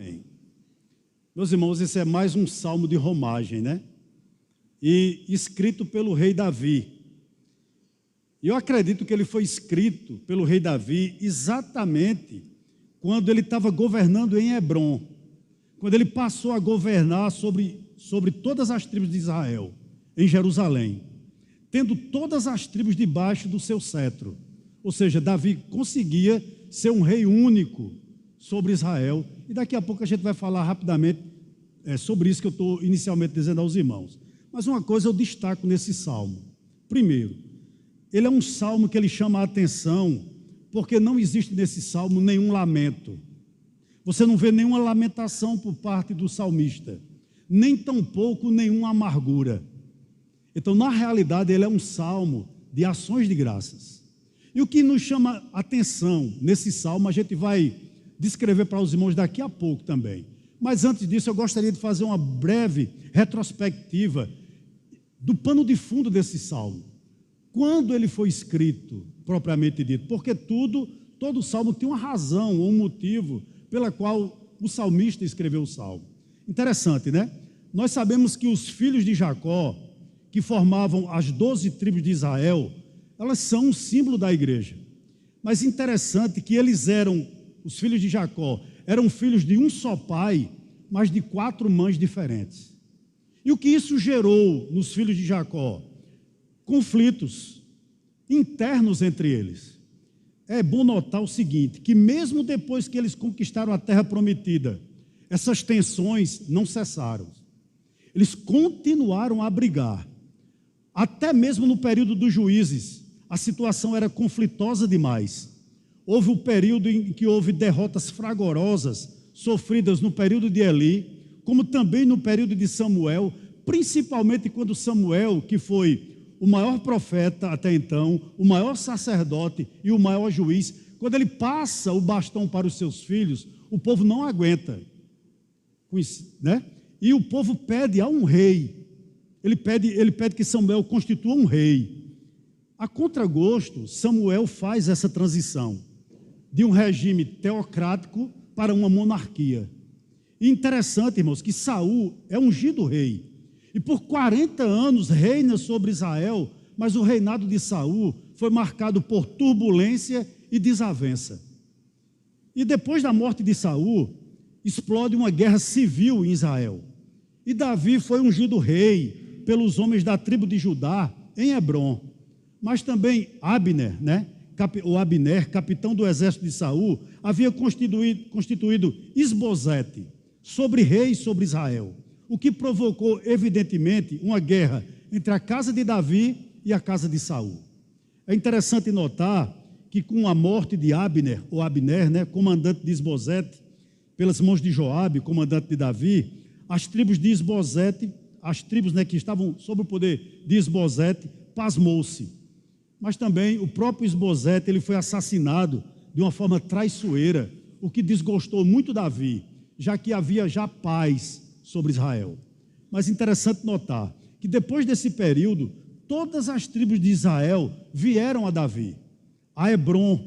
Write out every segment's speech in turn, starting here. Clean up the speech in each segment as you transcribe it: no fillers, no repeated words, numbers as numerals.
Amém. Meus irmãos, esse é mais um salmo de romagem, né? E escrito pelo rei Davi. E eu acredito que ele foi escrito pelo rei Davi exatamente quando ele estava governando em Hebrom, quando ele passou a governar sobre todas as tribos de Israel, em Jerusalém, tendo todas as tribos debaixo do seu cetro. Ou seja, Davi conseguia ser um rei único sobre Israel. E daqui a pouco a gente vai falar rapidamente sobre isso que eu estou inicialmente dizendo aos irmãos. Mas uma coisa eu destaco nesse salmo. Primeiro, ele é um salmo que ele chama a atenção, porque não existe nesse salmo nenhum lamento. Você não vê nenhuma lamentação por parte do salmista, nem tampouco nenhuma amargura. Então, na realidade, ele é um salmo de ações de graças. E o que nos chama a atenção nesse salmo, a gente vai descrever para os irmãos daqui a pouco também. Mas antes disso, eu gostaria de fazer uma breve retrospectiva do pano de fundo desse salmo. Quando ele foi escrito, propriamente dito, porque todo salmo tem uma razão ou um motivo pela qual o salmista escreveu o salmo. Interessante, né? Nós sabemos que os filhos de Jacó, que formavam as 12 tribos de Israel, elas são um símbolo da igreja. Mas interessante que os filhos de Jacó, eram filhos de um só pai, mas de 4 mães diferentes. E o que isso gerou nos filhos de Jacó? Conflitos internos entre eles. É bom notar o seguinte, que mesmo depois que eles conquistaram a terra prometida, essas tensões não cessaram. Eles continuaram a brigar. Até mesmo no período dos juízes, a situação era conflitosa demais. Houve um período em que houve derrotas fragorosas, sofridas no período de Eli, como também no período de Samuel, principalmente quando Samuel, que foi o maior profeta até então, o maior sacerdote e o maior juiz, quando ele passa o bastão para os seus filhos, o povo não aguenta, né? E o povo pede a um rei, ele pede que Samuel constitua um rei. A contragosto, Samuel faz essa transição de um regime teocrático para uma monarquia. E interessante, irmãos, que Saul é ungido rei. E por 40 anos reina sobre Israel, mas o reinado de Saul foi marcado por turbulência e desavença. E depois da morte de Saul, explode uma guerra civil em Israel. E Davi foi ungido rei pelos homens da tribo de Judá em Hebrom. Mas também Abner, capitão do exército de Saul, havia constituído Isbosete, rei sobre Israel, o que provocou, evidentemente, uma guerra entre a casa de Davi e a casa de Saul. É interessante notar que com a morte de Abner, comandante de Isbosete, pelas mãos de Joabe, comandante de Davi, as tribos de Isbosete, que estavam sob o poder de Isbosete, pasmou-se. Mas também o próprio Isbosete, ele foi assassinado de uma forma traiçoeira, o que desgostou muito Davi, já que havia já paz sobre Israel. Mas interessante notar que depois desse período, todas as tribos de Israel vieram a Davi, a Hebrom,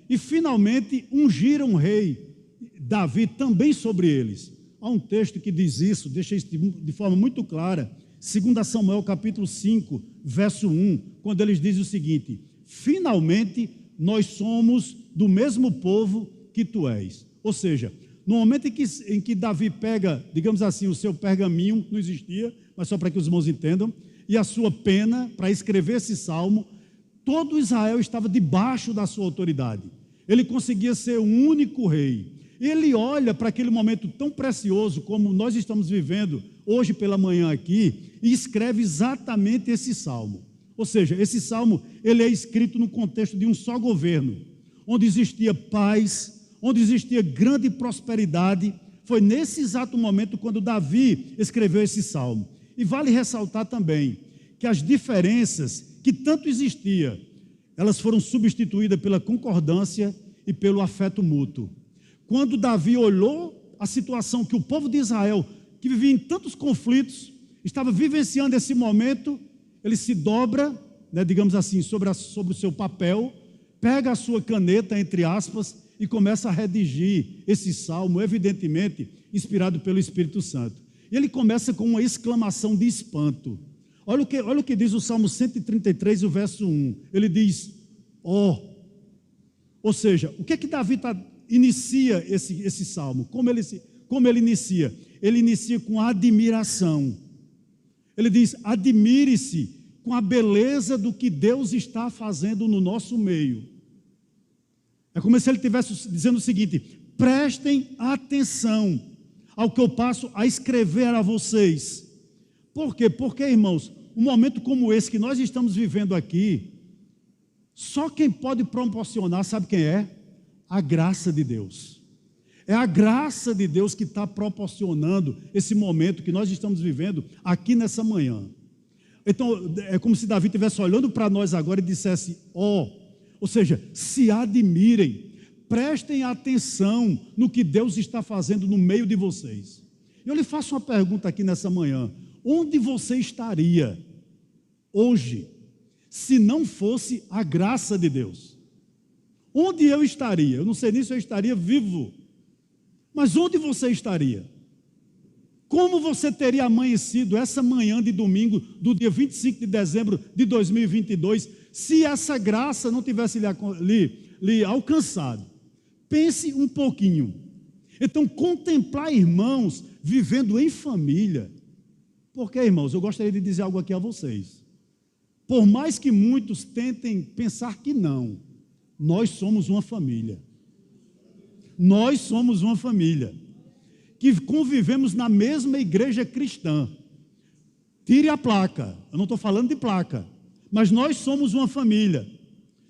e finalmente ungiram o rei Davi também sobre eles. Há um texto que diz isso, deixa isso de forma muito clara, 2 Samuel capítulo 5, verso 1, quando eles dizem o seguinte: finalmente nós somos do mesmo povo que tu és. Ou seja, no momento em que Davi pega, digamos assim, o seu pergaminho, não existia, mas só para que os irmãos entendam, e a sua pena para escrever esse salmo, todo Israel estava debaixo da sua autoridade. Ele conseguia ser o único rei. Ele olha para aquele momento tão precioso como nós estamos vivendo hoje pela manhã aqui e escreve exatamente esse salmo. Ou seja, esse salmo ele é escrito no contexto de um só governo, onde existia paz, onde existia grande prosperidade. Foi nesse exato momento quando Davi escreveu esse salmo. E vale ressaltar também que as diferenças que tanto existiam, elas foram substituídas pela concordância e pelo afeto mútuo. Quando Davi olhou a situação que o povo de Israel, que vivia em tantos conflitos, estava vivenciando esse momento, ele se dobra, digamos assim, sobre o seu papel, pega a sua caneta, entre aspas, e começa a redigir esse salmo, evidentemente inspirado pelo Espírito Santo. E ele começa com uma exclamação de espanto. Olha o que diz o Salmo 133, o verso 1. Ele diz, ó. Ou seja, o que é que Davi inicia esse salmo? Como ele inicia? Ele inicia com admiração. Ele diz, admire-se com a beleza do que Deus está fazendo no nosso meio. É como se ele estivesse dizendo o seguinte, prestem atenção ao que eu passo a escrever a vocês. Por quê? Porque, irmãos, um momento como esse que nós estamos vivendo aqui, só quem pode proporcionar, sabe quem é? A graça de Deus. É a graça de Deus que está proporcionando esse momento que nós estamos vivendo aqui nessa manhã. Então, é como se Davi estivesse olhando para nós agora e dissesse, ou seja, se admirem, prestem atenção no que Deus está fazendo no meio de vocês. Eu lhe faço uma pergunta aqui nessa manhã, onde você estaria hoje, se não fosse a graça de Deus? Onde eu estaria? Eu não sei nem se eu estaria vivo, mas onde você estaria? Como você teria amanhecido essa manhã de domingo, do dia 25 de dezembro de 2022, se essa graça não tivesse lhe alcançado? Pense um pouquinho. Então, contemplar irmãos vivendo em família. Porque, irmãos, eu gostaria de dizer algo aqui a vocês. Por mais que muitos tentem pensar que não, nós somos uma família. Nós somos uma família que convivemos na mesma igreja cristã. Tire a placa, eu não estou falando de placa, mas nós somos uma família.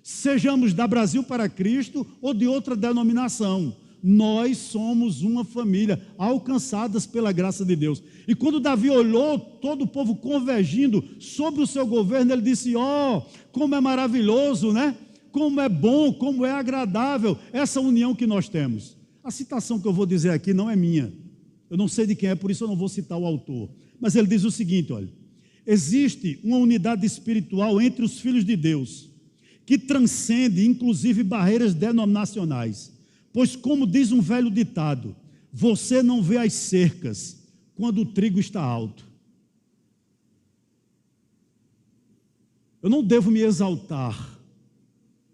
Sejamos da Brasil para Cristo ou de outra denominação, nós somos uma família, alcançadas pela graça de Deus. E quando Davi olhou todo o povo convergindo sobre o seu governo, ele disse, como é maravilhoso, né? Como é bom, como é agradável essa união que nós temos. A citação que eu vou dizer aqui não é minha, eu não sei de quem é, por isso eu não vou citar o autor, mas ele diz o seguinte, olha, existe uma unidade espiritual entre os filhos de Deus, que transcende inclusive barreiras denominacionais, pois como diz um velho ditado, você não vê as cercas quando o trigo está alto. Eu não devo me exaltar,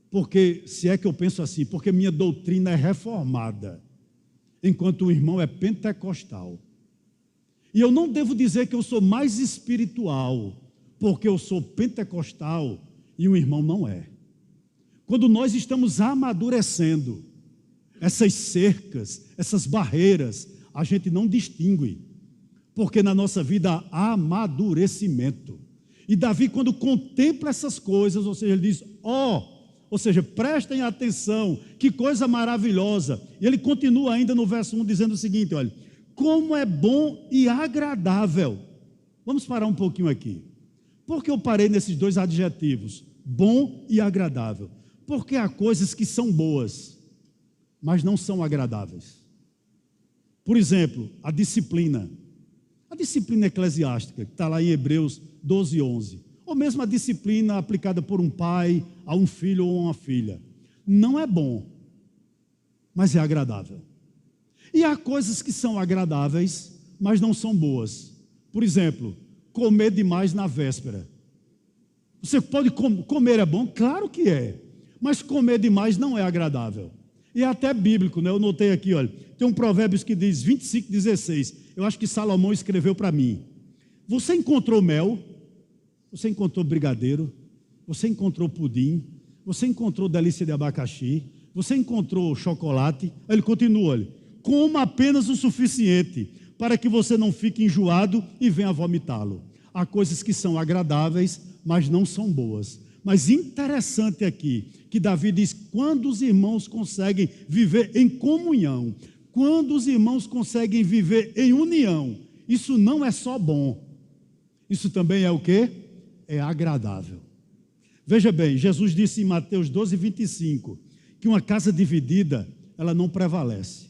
porque, se é que eu penso assim, porque minha doutrina é reformada, enquanto o irmão é pentecostal. E eu não devo dizer que eu sou mais espiritual, porque eu sou pentecostal e o irmão não é. Quando nós estamos amadurecendo, essas cercas, essas barreiras, a gente não distingue, porque na nossa vida há amadurecimento. E Davi, quando contempla essas coisas, ou seja, ele diz, ou seja, prestem atenção, que coisa maravilhosa. E ele continua ainda no verso 1 dizendo o seguinte, olha, como é bom e agradável. Vamos parar um pouquinho aqui. Por que eu parei nesses dois adjetivos, bom e agradável? Porque há coisas que são boas, mas não são agradáveis. Por exemplo, a disciplina eclesiástica, que está lá em Hebreus 12, 11. Ou mesmo a disciplina aplicada por um pai a um filho ou uma filha. Não é bom, mas é agradável. E há coisas que são agradáveis, mas não são boas. Por exemplo, comer demais na véspera. Você pode comer é bom? Claro que é. Mas comer demais não é agradável. E é até bíblico, né? Eu notei aqui, olha, tem um Provérbios que diz 25:16. Eu acho que Salomão escreveu para mim. Você encontrou mel? Você encontrou brigadeiro, você encontrou pudim, você encontrou delícia de abacaxi, você encontrou chocolate. Aí ele continua, olha, coma apenas o suficiente para que você não fique enjoado e venha vomitá-lo. Há coisas que são agradáveis, mas não são boas. Mas interessante aqui, que Davi diz, quando os irmãos conseguem viver em comunhão, quando os irmãos conseguem viver em união, isso não é só bom, isso também é o quê? É agradável. Veja bem, Jesus disse em Mateus 12, 25, que uma casa dividida, ela não prevalece.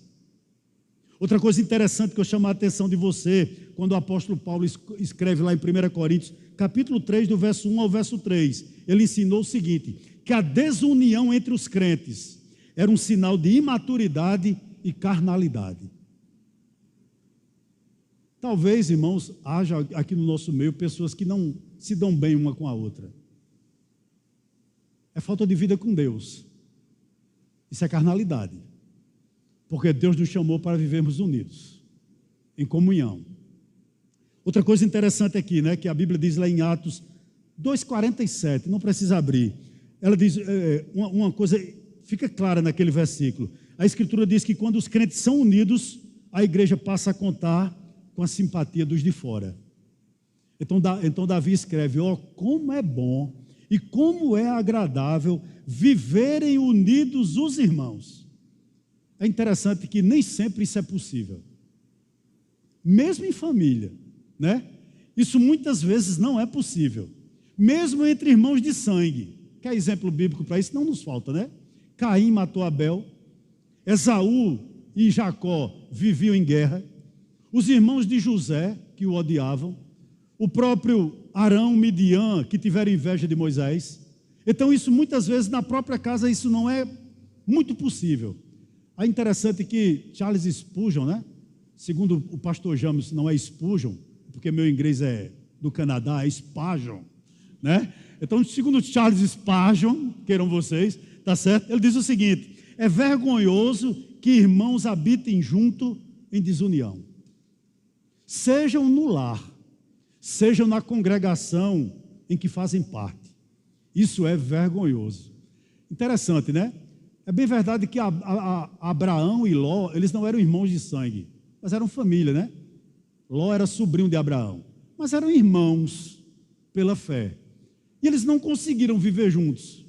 Outra coisa interessante que eu chamo a atenção de você, quando o apóstolo Paulo escreve lá em 1 Coríntios, capítulo 3, do verso 1 ao verso 3, ele ensinou o seguinte, que a desunião entre os crentes era um sinal de imaturidade e carnalidade. Talvez, irmãos, haja aqui no nosso meio pessoas que não se dão bem uma com a outra. É falta de vida com Deus. Isso é carnalidade. Porque Deus nos chamou para vivermos unidos, em comunhão. Outra coisa interessante aqui, né, que a Bíblia diz lá em Atos 2,47, não precisa abrir. Ela diz uma coisa, fica clara naquele versículo. A Escritura diz que quando os crentes são unidos, a igreja passa a contar com a simpatia dos de fora. Então Davi escreve: ó, como é bom e como é agradável viverem unidos os irmãos. É interessante que nem sempre isso é possível. Mesmo em família, né? Isso muitas vezes não é possível. Mesmo entre irmãos de sangue. Quer exemplo bíblico para isso? Não nos falta, né? Caim matou Abel. Esaú e Jacó viviam em guerra. Os irmãos de José, que o odiavam. O próprio Arão, Midian, que tiveram inveja de Moisés. Então isso muitas vezes na própria casa isso não é muito possível. É interessante que Charles Spurgeon, né? Segundo o pastor James, não é Spurgeon, porque meu inglês é do Canadá, é Spurgeon, né? Então, segundo Charles Spurgeon, queiram vocês, tá certo? Ele diz o seguinte: é vergonhoso que irmãos habitem junto em desunião. Sejam no lar, sejam na congregação em que fazem parte. Isso é vergonhoso. Interessante, né? É bem verdade que Abraão e Ló, eles não eram irmãos de sangue, mas eram família, né? Ló era sobrinho de Abraão, mas eram irmãos pela fé. E eles não conseguiram viver juntos.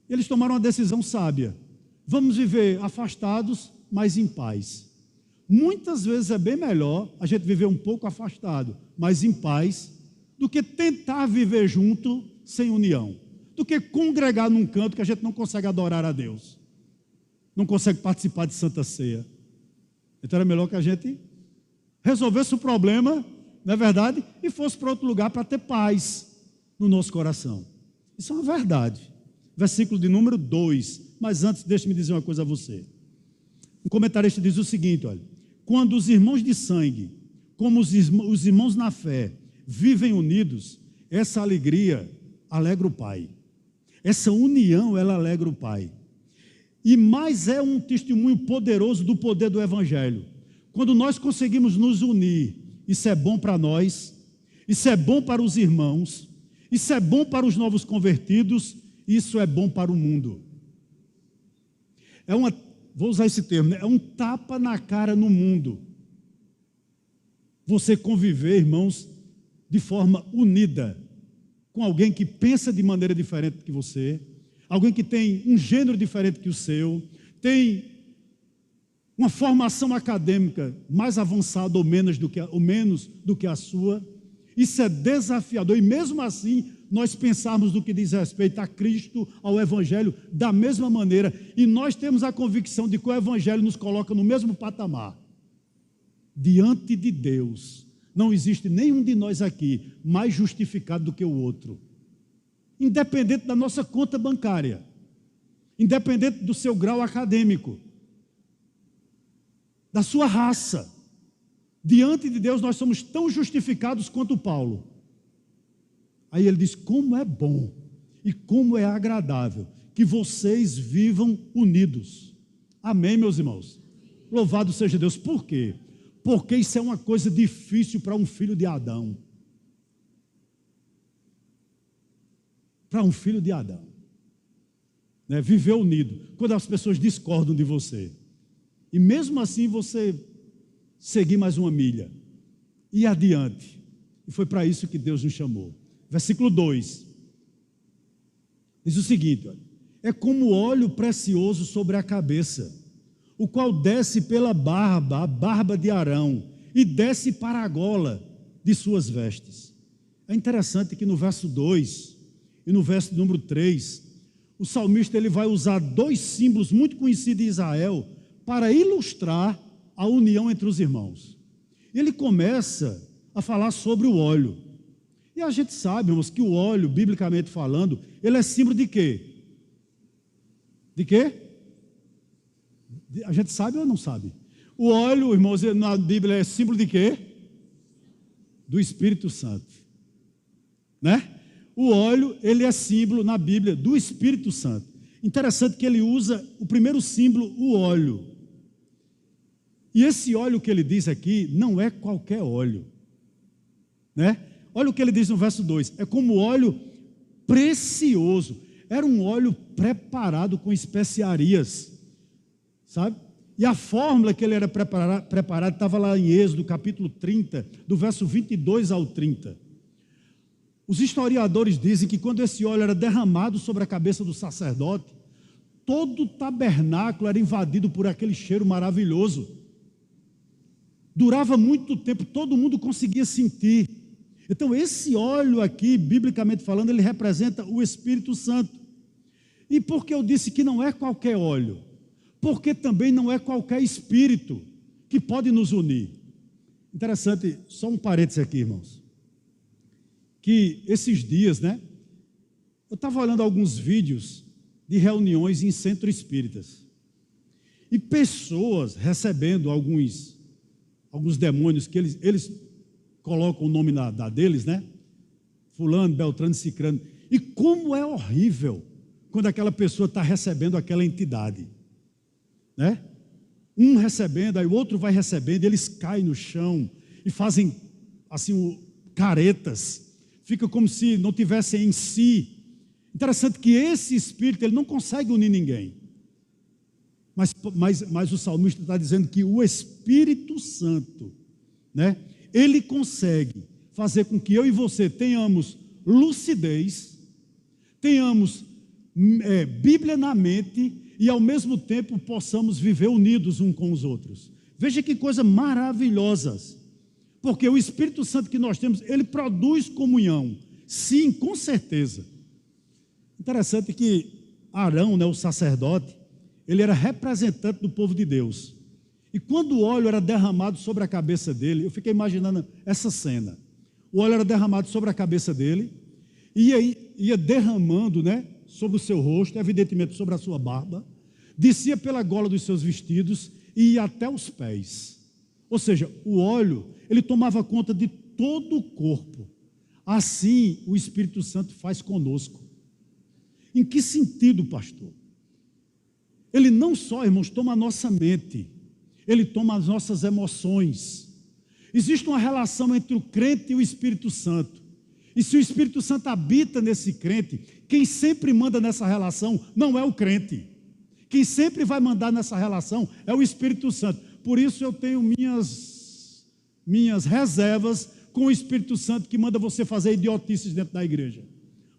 Eles tomaram uma decisão sábia. Vamos viver afastados, mas em paz. Muitas vezes é bem melhor a gente viver um pouco afastado, mas em paz, do que tentar viver junto sem união, do que congregar num canto que a gente não consegue adorar a Deus, não consegue participar de Santa Ceia. Então era melhor que a gente resolvesse o problema, não é verdade? E fosse para outro lugar para ter paz no nosso coração. Isso é uma verdade. Versículo de número 2. Mas antes, deixe-me dizer uma coisa a você. Um comentarista diz o seguinte, olha: quando os irmãos de sangue, como os irmãos na fé, vivem unidos, essa alegria alegra o Pai. Essa união, ela alegra o Pai. E mais é um testemunho poderoso do poder do Evangelho. Quando nós conseguimos nos unir, isso é bom para nós, isso é bom para os irmãos, isso é bom para os novos convertidos, isso é bom para o mundo. Vou usar esse termo, né? É um tapa na cara no mundo. Você conviver, irmãos, de forma unida, com alguém que pensa de maneira diferente que você, alguém que tem um gênero diferente que o seu, tem uma formação acadêmica mais avançada ou menos do que a sua. Isso é desafiador, e mesmo assim nós pensarmos no que diz respeito a Cristo, ao Evangelho, da mesma maneira, e nós temos a convicção de que o Evangelho nos coloca no mesmo patamar. Diante de Deus, não existe nenhum de nós aqui mais justificado do que o outro, independente da nossa conta bancária, independente do seu grau acadêmico, da sua raça. Diante de Deus nós somos tão justificados quanto Paulo. Aí ele diz: como é bom e como é agradável que vocês vivam unidos. Amém, meus irmãos? Louvado seja Deus. Por quê? Porque isso é uma coisa difícil para um filho de Adão. Para um filho de Adão, né? Viver unido, quando as pessoas discordam de você, e mesmo assim você seguir mais uma milha, e adiante. E foi para isso que Deus nos chamou. Versículo 2, diz o seguinte, olha: é como óleo precioso sobre a cabeça, o qual desce pela barba, a barba de Arão, e desce para a gola de suas vestes. É interessante que no verso 2 e no verso número 3, o salmista ele vai usar dois símbolos muito conhecidos em Israel para ilustrar a união entre os irmãos. Ele começa a falar sobre o óleo. E a gente sabe, irmãos, que o óleo, biblicamente falando, ele é símbolo de quê? De quê? A gente sabe ou não sabe? O óleo, irmãos, na Bíblia é símbolo de quê? Do Espírito Santo, né? O óleo, ele é símbolo na Bíblia do Espírito Santo. Interessante que ele usa o primeiro símbolo, o óleo. E esse óleo que ele diz aqui não é qualquer óleo, né? Olha o que ele diz no verso 2: é como óleo precioso. Era um óleo preparado com especiarias, sabe? E a fórmula que ele era preparado estava lá em Êxodo, capítulo 30, do verso 22 ao 30. Os historiadores dizem que quando esse óleo era derramado sobre a cabeça do sacerdote, todo o tabernáculo era invadido por aquele cheiro maravilhoso. Durava muito tempo, todo mundo conseguia sentir. Então esse óleo aqui, biblicamente falando, ele representa o Espírito Santo. E por que eu disse que não é qualquer óleo? Porque também não é qualquer espírito que pode nos unir. Interessante, só um parênteses aqui, irmãos. Que esses dias, né? Eu estava olhando alguns vídeos de reuniões em centros espíritas. E pessoas recebendo alguns demônios que eles colocam o nome deles, né? Fulano, Beltrano, Cicrano. E como é horrível quando aquela pessoa está recebendo aquela entidade, né? Um recebendo, aí o outro vai recebendo, e eles caem no chão e fazem assim caretas. Fica como se não tivessem em si. Interessante que esse espírito ele não consegue unir ninguém. Mas o salmista está dizendo que o Espírito Santo, né? Ele consegue fazer com que eu e você tenhamos lucidez, tenhamos Bíblia na mente e ao mesmo tempo possamos viver unidos uns com os outros. Veja que coisa maravilhosa, porque o Espírito Santo que nós temos, ele produz comunhão, sim, com certeza. Interessante que Arão, né, o sacerdote, ele era representante do povo de Deus. E quando o óleo era derramado sobre a cabeça dele, eu fiquei imaginando essa cena. O óleo era derramado sobre a cabeça dele, e aí ia derramando, né, sobre o seu rosto, evidentemente sobre a sua barba, descia pela gola dos seus vestidos e ia até os pés. Ou seja, o óleo, ele tomava conta de todo o corpo. Assim o Espírito Santo faz conosco. Em que sentido, pastor? Ele não só, irmãos, toma a nossa mente, ele toma as nossas emoções. Existe uma relação entre o crente e o Espírito Santo. E se o Espírito Santo habita nesse crente, quem sempre manda nessa relação não é o crente. Quem sempre vai mandar nessa relação é o Espírito Santo. Por isso eu tenho minhas reservas com o Espírito Santo que manda você fazer idiotices dentro da igreja.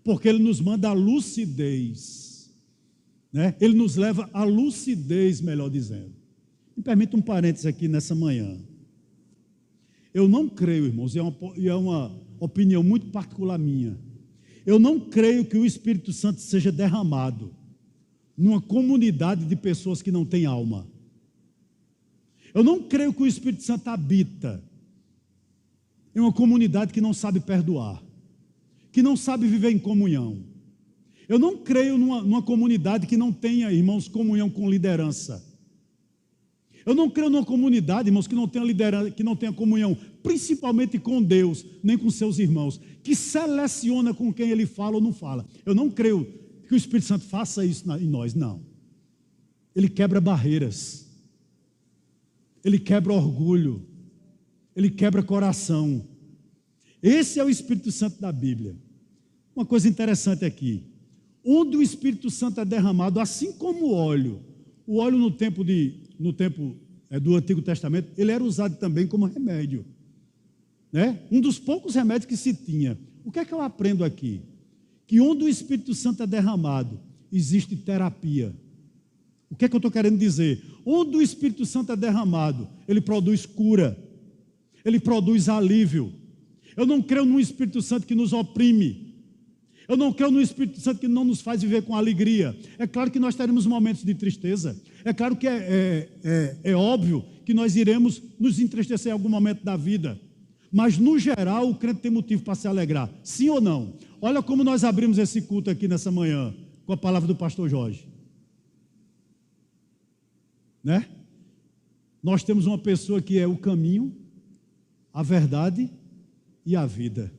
Porque ele nos manda a lucidez, né? Ele nos leva à lucidez, melhor dizendo. Me permita um parênteses aqui nessa manhã. Eu não creio, irmãos, e é uma opinião muito particular minha. Eu não creio que o Espírito Santo seja derramado numa comunidade de pessoas que não têm alma. Eu não creio que o Espírito Santo habita em uma comunidade que não sabe perdoar, que não sabe viver em comunhão. Eu não creio numa comunidade que não tenha, irmãos, comunhão com liderança. Eu não creio numa comunidade, irmãos, que não tenha liderança, que não tenha comunhão, principalmente com Deus, nem com seus irmãos, que seleciona com quem ele fala ou não fala. Eu não creio que o Espírito Santo faça isso em nós, não. Ele quebra barreiras, ele quebra orgulho, ele quebra coração. Esse é o Espírito Santo da Bíblia. Uma coisa interessante aqui, onde o Espírito Santo é derramado, assim como o óleo no tempo do Antigo Testamento, ele era usado também como remédio, né? Um dos poucos remédios que se tinha. O que é que eu aprendo aqui? Que onde o Espírito Santo é derramado, existe terapia. O que é que eu estou querendo dizer? Onde o Espírito Santo é derramado, ele produz cura, ele produz alívio. Eu não creio num Espírito Santo que nos oprime. Eu não creio no Espírito Santo que não nos faz viver com alegria. É claro que nós teremos momentos de tristeza. É claro que é óbvio que nós iremos nos entristecer em algum momento da vida. Mas, no geral, o crente tem motivo para se alegrar. Sim ou não? Olha como nós abrimos esse culto aqui nessa manhã, com a palavra do pastor Jorge. né? Nós temos uma pessoa que é o caminho, a verdade e a vida.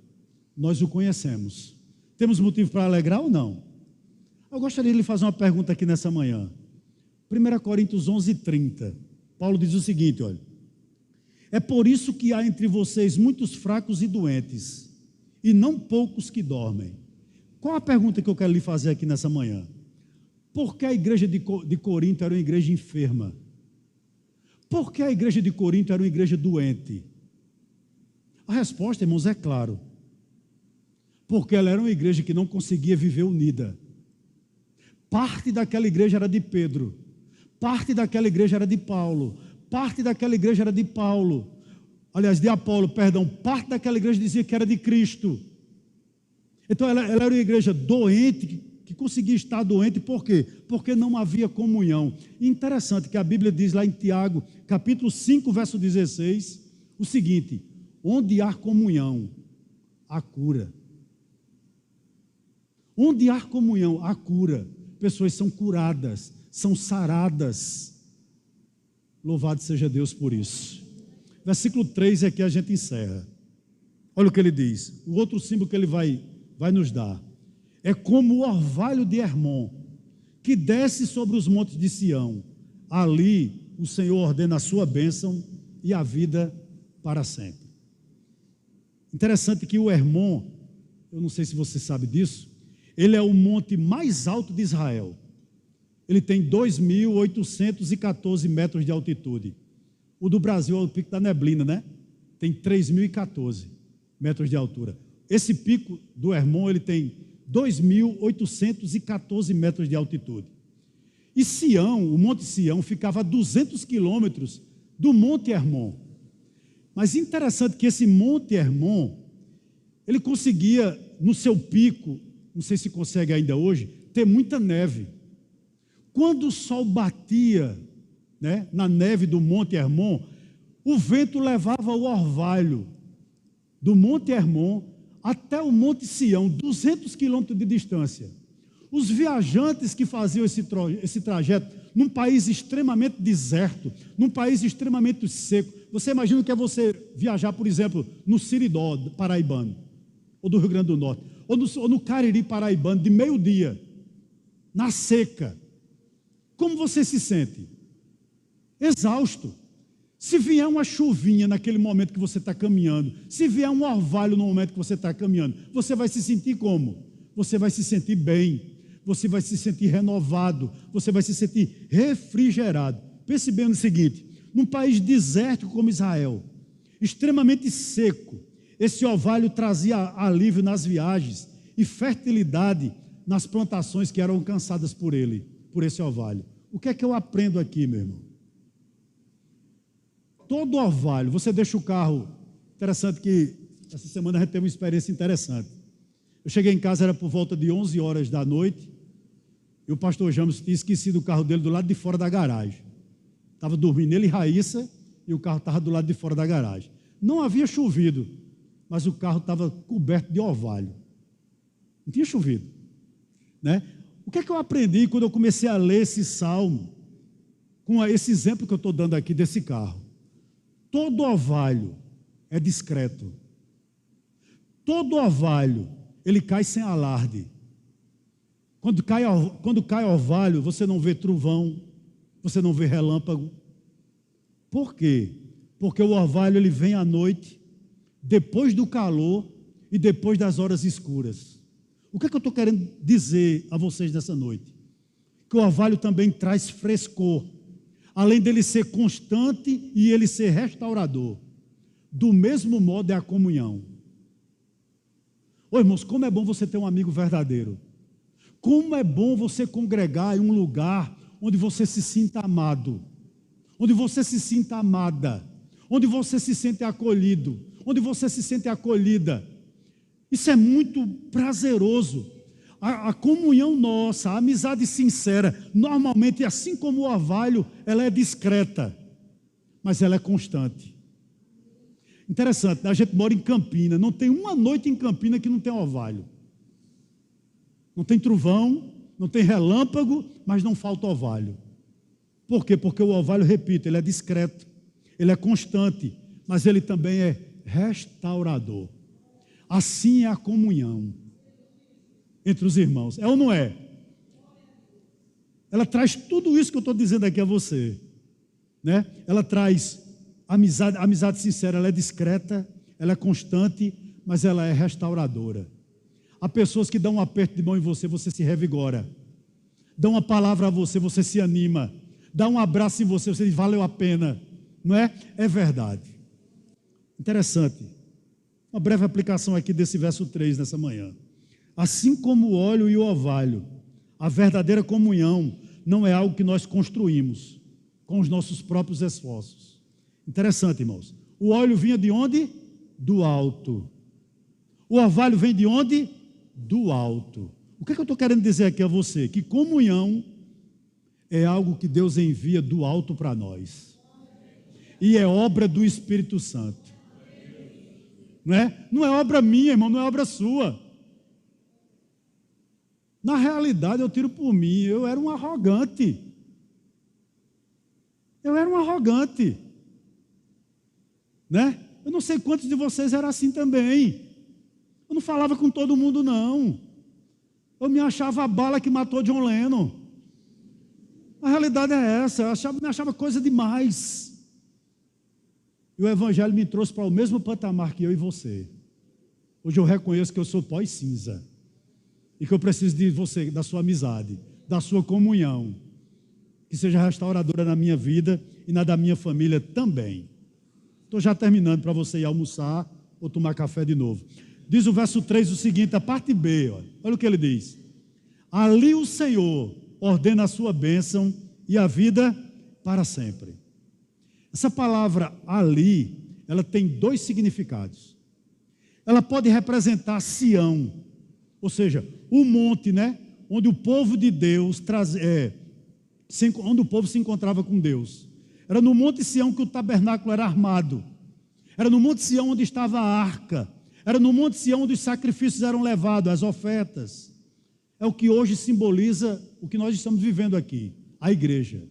Nós o conhecemos. Temos motivo para alegrar ou não? Eu gostaria de lhe fazer uma pergunta aqui nessa manhã. 1 Coríntios 11:30. Paulo diz o seguinte, olha: é por isso que há entre vocês muitos fracos e doentes, e não poucos que dormem. Qual a pergunta que eu quero lhe fazer aqui nessa manhã? Por que a igreja de Corinto era uma igreja enferma? Por que a igreja de Corinto era uma igreja doente? A resposta, irmãos, é claro. Porque ela era uma igreja que não conseguia viver unida. Parte daquela igreja era de Pedro, parte daquela igreja era de Paulo, parte daquela igreja era de Paulo, aliás, de Apolo, perdão, parte daquela igreja dizia que era de Cristo. Então ela era uma igreja doente, que conseguia estar doente, por quê? Porque não havia comunhão. E interessante que a Bíblia diz lá em Tiago, capítulo 5, verso 16, o seguinte: onde há comunhão, há cura. Onde há comunhão, há cura. Pessoas são curadas, são saradas. Louvado seja Deus por isso. Versículo 3 é que a gente encerra. Olha o que ele diz. O outro símbolo que ele vai nos dar é como o orvalho de Hermon, que desce sobre os montes de Sião. Ali o Senhor ordena a sua bênção e a vida para sempre. Interessante que o Hermon, eu não sei se você sabe disso, ele é o monte mais alto de Israel. Ele tem 2.814 metros de altitude. O do Brasil é o Pico da Neblina, né? Tem 3.014 metros de altura. Esse pico do Hermon, ele tem 2.814 metros de altitude. E Sião, o Monte Sião, ficava a 200 quilômetros do Monte Hermon. Mas interessante que esse Monte Hermon, ele conseguia, no seu pico, não sei se consegue ainda hoje, ter muita neve. Quando o sol batia, né, na neve do Monte Hermon, o vento levava o orvalho do Monte Hermon até o Monte Sião, 200 quilômetros de distância. Os viajantes que faziam esse trajeto num país extremamente deserto, num país extremamente seco, você imagina o que é você viajar, por exemplo, no Siridó paraibano, ou do Rio Grande do Norte, ou no Cariri paraibano, de meio-dia, na seca. Como você se sente? Exausto. Se vier uma chuvinha naquele momento que você está caminhando, se vier um orvalho no momento que você está caminhando, você vai se sentir como? Você vai se sentir bem, você vai se sentir renovado, você vai se sentir refrigerado. Pense bem no seguinte: num país desértico como Israel, extremamente seco, esse orvalho trazia alívio nas viagens e fertilidade nas plantações que eram alcançadas por ele, por esse orvalho. O que é que eu aprendo aqui, meu irmão? Todo orvalho, você deixa o carro. Interessante que essa semana a gente teve uma experiência interessante. Eu cheguei em casa, era por volta de 11 horas da noite, e o pastor James tinha esquecido o carro dele do lado de fora da garagem. Estava dormindo ele e Raíssa, e o carro estava do lado de fora da garagem. Não havia chovido, mas o carro estava coberto de orvalho. Não tinha chovido, né? O que é que eu aprendi quando eu comecei a ler esse salmo, com esse exemplo que eu estou dando aqui desse carro? Todo orvalho é discreto. Todo orvalho, ele cai sem alarde. Quando cai orvalho, você não vê trovão, você não vê relâmpago. Por quê? Porque o orvalho, ele vem à noite, depois do calor e depois das horas escuras. O que é que eu estou querendo dizer a vocês nessa noite? Que o orvalho também traz frescor. Além dele ser constante e ele ser restaurador. Do mesmo modo é a comunhão. Ô irmãos, como é bom você ter um amigo verdadeiro. Como é bom você congregar em um lugar onde você se sinta amado, onde você se sinta amada, onde você se sente acolhido, onde você se sente acolhida. Isso é muito prazeroso. A comunhão nossa, a amizade sincera, normalmente, assim como o orvalho, ela é discreta, mas ela é constante. Interessante, a gente mora em Campina, não tem uma noite em Campina que não tem orvalho. Não tem trovão, não tem relâmpago, mas não falta orvalho. Por quê? Porque o orvalho, repito, ele é discreto, ele é constante, mas ele também é restaurador. Assim é a comunhão entre os irmãos. É ou não é? Ela traz tudo isso que eu estou dizendo aqui a você, né? Ela traz amizade sincera, ela é discreta, ela é constante, mas ela é restauradora. Há pessoas que dão um aperto de mão em você, você se revigora. Dão uma palavra a você, você se anima. Dá um abraço em você, você diz, valeu a pena. Não é? É verdade. Interessante. Uma breve aplicação aqui desse verso 3 nessa manhã. Assim como o óleo e o orvalho, a verdadeira comunhão não é algo que nós construímos com os nossos próprios esforços. Interessante, irmãos. O óleo vinha de onde? Do alto. O orvalho vem de onde? Do alto. O que é que eu estou querendo dizer aqui a você? Que comunhão é algo que Deus envia do alto para nós. E é obra do Espírito Santo. Não é? Não é obra minha, irmão, não é obra sua. Na realidade, eu tiro por mim, eu era um arrogante. Eu era um arrogante. Né? Eu não sei quantos de vocês eram assim também. Eu não falava com todo mundo, não. Eu me achava a bala que matou John Lennon. A realidade é essa, eu me achava coisa demais. E o Evangelho me trouxe para o mesmo patamar que eu e você. Hoje eu reconheço que eu sou pó e cinza. E que eu preciso de você, da sua amizade, da sua comunhão. Que seja restauradora na minha vida e na da minha família também. Estou já terminando para você ir almoçar ou tomar café de novo. Diz o verso 3 o seguinte, a parte B, olha o que ele diz. Ali o Senhor ordena a sua bênção e a vida para sempre. Essa palavra ali, ela tem dois significados. Ela pode representar Sião, ou seja, o monte, né, onde o povo de Deus, onde o povo se encontrava com Deus. Era no Monte Sião que o tabernáculo era armado. Era no Monte Sião onde estava a arca. Era no Monte Sião onde os sacrifícios eram levados, as ofertas. É o que hoje simboliza o que nós estamos vivendo aqui, a igreja.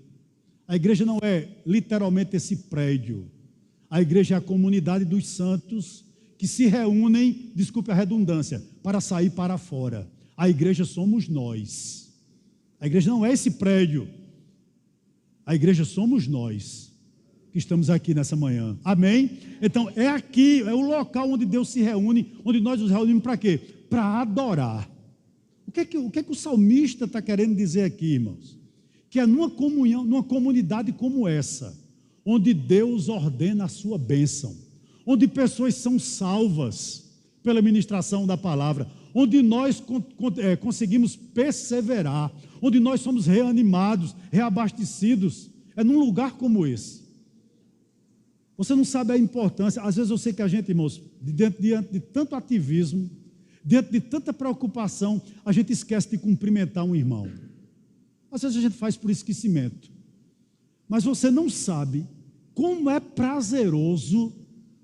A igreja não é literalmente esse prédio. A igreja é a comunidade dos santos que se reúnem, desculpe a redundância, para sair para fora. A igreja somos nós. A igreja não é esse prédio. A igreja somos nós que estamos aqui nessa manhã. Amém? Então, é aqui, é o local onde Deus se reúne, onde nós nos reunimos para quê? Para adorar. O que é que o salmista está querendo dizer aqui, irmãos? Que é numa comunhão, numa comunidade como essa, onde Deus ordena a sua bênção, onde pessoas são salvas pela ministração da palavra, onde nós conseguimos perseverar, onde nós somos reanimados, reabastecidos, é num lugar como esse. Você não sabe a importância, às vezes eu sei que a gente, irmãos, diante de tanto ativismo, diante de tanta preocupação, a gente esquece de cumprimentar um irmão. Às vezes a gente faz por esquecimento. Mas você não sabe como é prazeroso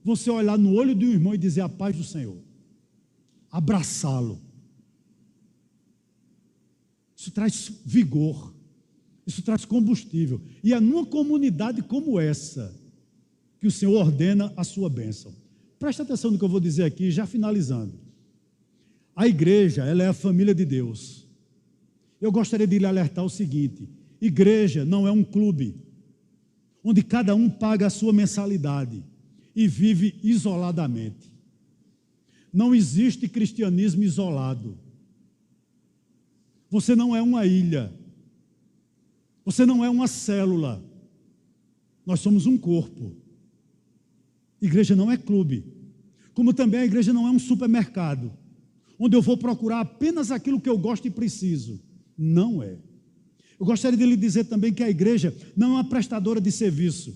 você olhar no olho de um irmão e dizer a paz do Senhor. Abraçá-lo. Isso traz vigor. Isso traz combustível. E é numa comunidade como essa que o Senhor ordena a sua bênção. Presta atenção no que eu vou dizer aqui, já finalizando. A igreja, ela é a família de Deus. Eu gostaria de lhe alertar o seguinte: igreja não é um clube, onde cada um paga a sua mensalidade e vive isoladamente. Não existe cristianismo isolado. Você não é uma ilha. Você não é uma célula. Nós somos um corpo. Igreja não é clube. Como também a igreja não é um supermercado, onde eu vou procurar apenas aquilo que eu gosto e preciso. Não é. Eu gostaria de lhe dizer também que a igreja não é uma prestadora de serviço,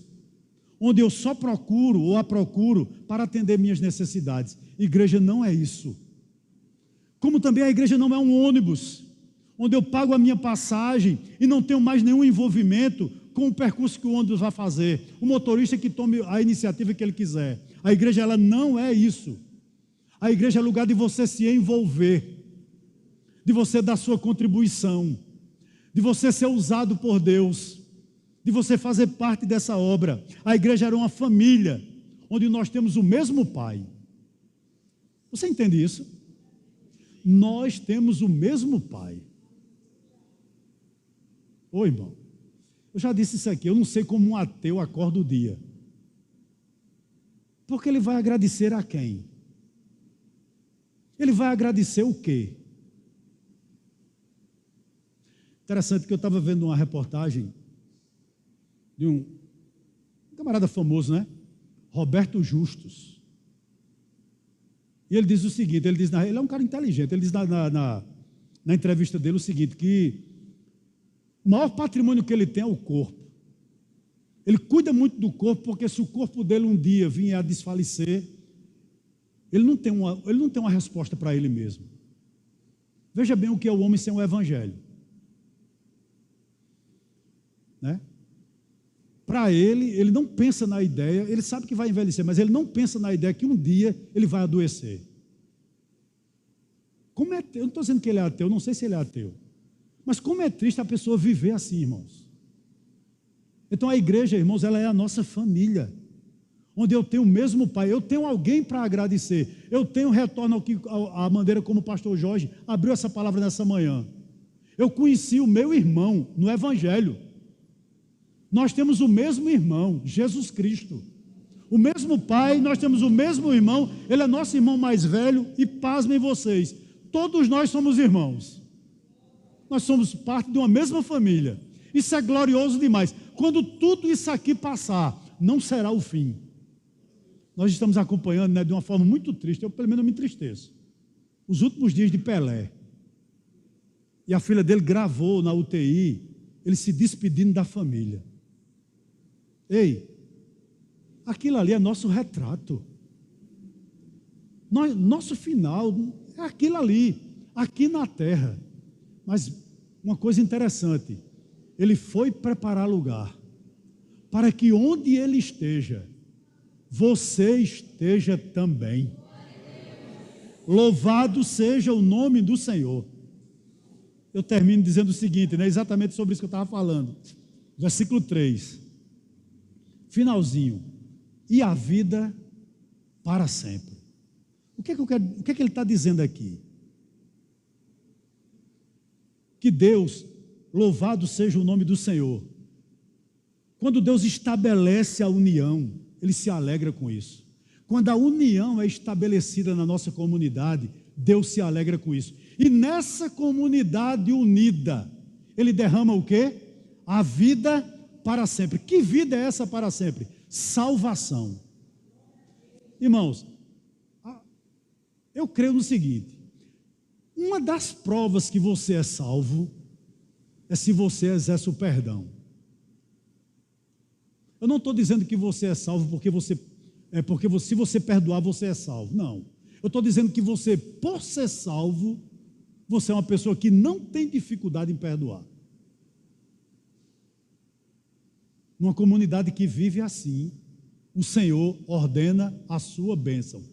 onde eu só procuro ou a procuro para atender minhas necessidades. Igreja não é isso. Como também a igreja não é um ônibus, onde eu pago a minha passagem e não tenho mais nenhum envolvimento com o percurso que o ônibus vai fazer. O motorista que tome a iniciativa que ele quiser. A igreja, ela não é isso. A igreja é lugar de você se envolver, de você dar sua contribuição, de você ser usado por Deus, de você fazer parte dessa obra. A igreja era uma família, onde nós temos o mesmo Pai. Você entende isso? Nós temos o mesmo Pai. Ô irmão, eu já disse isso aqui, eu não sei como um ateu acorda o dia. Porque ele vai agradecer a quem? Ele vai agradecer o quê? Interessante que eu estava vendo uma reportagem de um camarada famoso, né? Roberto Justus. E ele diz o seguinte, ele é um cara inteligente, ele diz na entrevista dele o seguinte, que o maior patrimônio que ele tem é o corpo. Ele cuida muito do corpo, porque se o corpo dele um dia vier a desfalecer, ele não tem uma resposta para ele mesmo. Veja bem o que é o homem sem o evangelho. Né? Para ele não pensa na ideia, ele sabe que vai envelhecer, mas ele não pensa na ideia que um dia ele vai adoecer. Como é, eu não estou dizendo que ele é ateu, não sei se ele é ateu, mas como é triste a pessoa viver assim, irmãos. Então a igreja, irmãos, ela é a nossa família, onde eu tenho o mesmo Pai, eu tenho alguém para agradecer, eu tenho retorno à maneira como o pastor Jorge abriu essa palavra nessa manhã. Eu conheci o meu irmão no evangelho. Nós temos o mesmo irmão, Jesus Cristo. O mesmo Pai, nós temos o mesmo irmão, ele é nosso irmão mais velho, e pasmem vocês, todos nós somos irmãos. Nós somos parte de uma mesma família. Isso é glorioso demais. Quando tudo isso aqui passar, não será o fim. Nós estamos acompanhando, né, de uma forma muito triste, eu pelo menos me entristeço, os últimos dias de Pelé. E a filha dele gravou na UTI, ele se despedindo da família. Ei, aquilo ali é nosso retrato. Nosso final é aquilo ali, aqui na terra. Mas uma coisa interessante, ele foi preparar lugar para que onde ele esteja, você esteja também. Louvado seja o nome do Senhor. Eu termino dizendo o seguinte, né, exatamente sobre isso que eu estava falando. Versículo 3. Finalzinho. E a vida para sempre. O que é que ele está dizendo aqui? Que Deus, louvado seja o nome do Senhor. Quando Deus estabelece a união, Ele se alegra com isso. Quando a união é estabelecida na nossa comunidade, Deus se alegra com isso. E nessa comunidade unida, Ele derrama o quê? A vida para sempre. Que vida é essa para sempre? Salvação. Irmãos, eu creio no seguinte, uma das provas que você é salvo é se você exerce o perdão. Eu não estou dizendo que você é salvo porque se você perdoar, você é salvo. Não. Eu estou dizendo que você, por ser salvo, você é uma pessoa que não tem dificuldade em perdoar. Numa comunidade que vive assim, o Senhor ordena a sua bênção.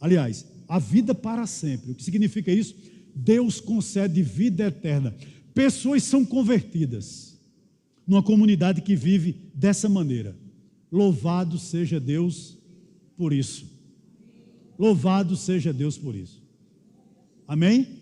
Aliás, a vida para sempre. O que significa isso? Deus concede vida eterna. Pessoas são convertidas numa comunidade que vive dessa maneira. Louvado seja Deus por isso. Louvado seja Deus por isso. Amém?